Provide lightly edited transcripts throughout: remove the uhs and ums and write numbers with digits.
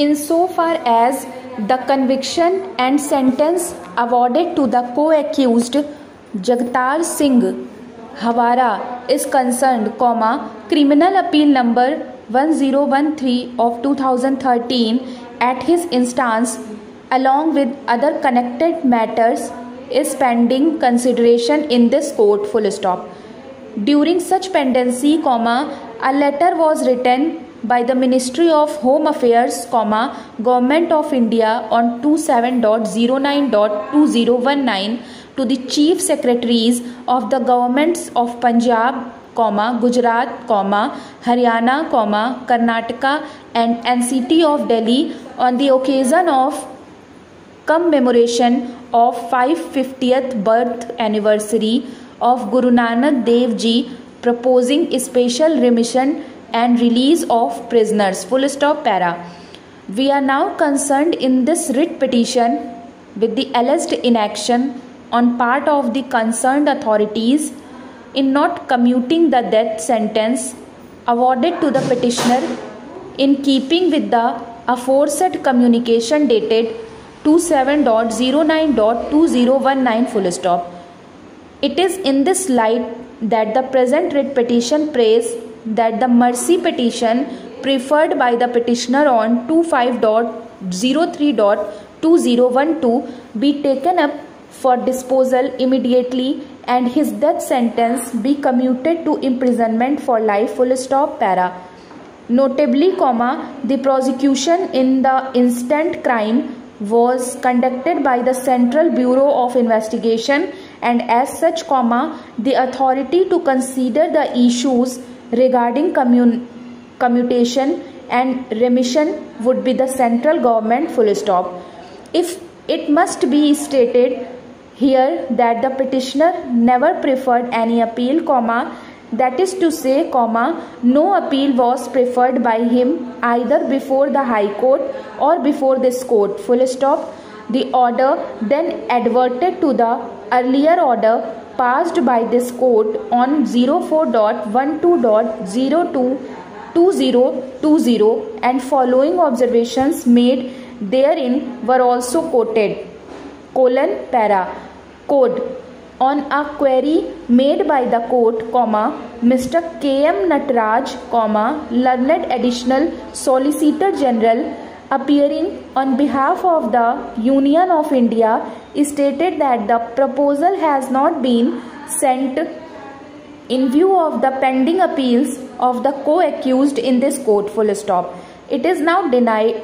insofar as the conviction and sentence awarded to the co-accused Jagtar Singh Hawara is concerned, criminal appeal number 1013 of 2013 at his instance along with other connected matters is pending consideration in this court, full stop. During such pendency, a letter was written by the Ministry of Home Affairs, Government of India on 27.09.2019 to the Chief Secretaries of the Governments of Punjab, Gujarat, Haryana, Karnataka and NCT of Delhi on the occasion of commemoration of 550th birth anniversary of Guru Nanak Dev Ji, proposing a special remission and release of prisoners, full stop, para. We are now concerned in this writ petition with the alleged inaction on part of the concerned authorities in not commuting the death sentence awarded to the petitioner in keeping with the aforesaid communication dated 27.09.2019, full stop. It is in this light that the present writ petition prays that the mercy petition preferred by the petitioner on 25.03.2012 be taken up for disposal immediately and his death sentence be commuted to imprisonment for life, full stop, para. Notably, the prosecution in the instant crime was conducted by the Central Bureau of Investigation and as such, the authority to consider the issues regarding commutation and remission would be the central government, full stop. If it must be stated here that the petitioner never preferred any appeal, that is to say, no appeal was preferred by him either before the High Court or before this court, full stop. The order then adverted to the earlier order passed by this court on 04.12.022020 and following observations made therein were also quoted, para. Code. On a query made by the court, Mr. K.M. Nataraj, learned additional Solicitor General appearing on behalf of the Union of India stated that the proposal has not been sent in view of the pending appeals of the co-accused in this court, full stop. It is not denied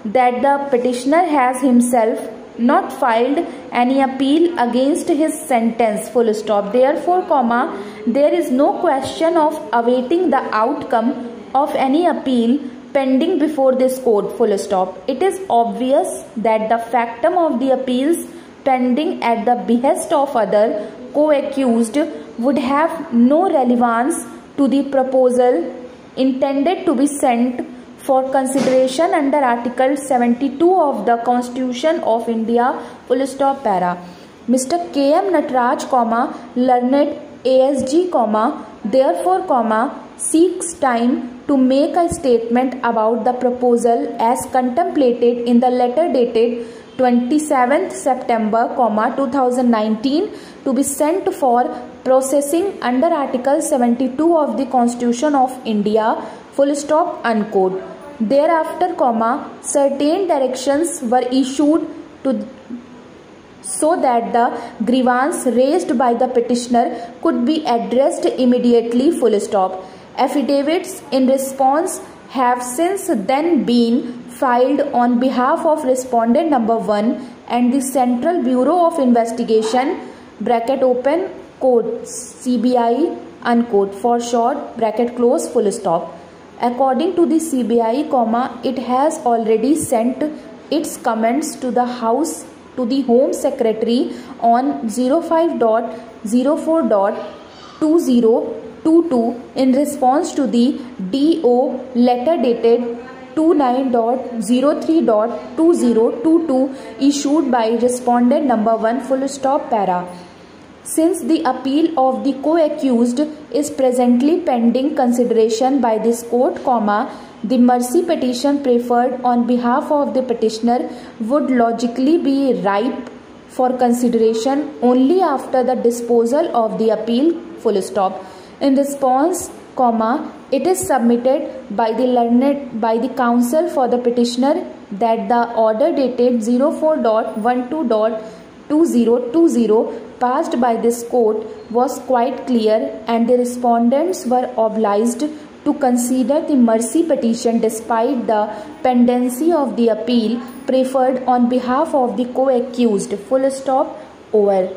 that the petitioner has himself not filed any appeal against his sentence, full stop. Therefore, there is no question of awaiting the outcome of any appeal pending before this court, full stop. It is obvious that the factum of the appeals pending at the behest of other co-accused would have no relevance to the proposal intended to be sent for consideration under Article 72 of the Constitution of India, full stop, para. Mr. K.M. Nataraj, learned ASG, therefore, seeks time to make a statement about the proposal as contemplated in the letter dated 27th September, 2019 to be sent for processing under Article 72 of the Constitution of India, full stop, unquote. Thereafter, certain directions were issued so that the grievance raised by the petitioner could be addressed immediately, full stop. Affidavits in response have since then been filed on behalf of respondent number 1 and the Central Bureau of Investigation (open quote CBI unquote for short bracket close full stop). According to the CBI, it has already sent its comments to the House to the Home Secretary on 05.04.2022 in response to the DO letter dated 29.03.2022 issued by respondent number 1 full stop, para. Since the appeal of the co-accused is presently pending consideration by this court, the mercy petition preferred on behalf of the petitioner would logically be ripe for consideration only after the disposal of the appeal, full stop. In response, it is submitted by the counsel for the petitioner that the order dated 04.12.2020 passed by this court was quite clear, and the respondents were obliged to consider the mercy petition despite the pendency of the appeal preferred on behalf of the co-accused, full stop, over.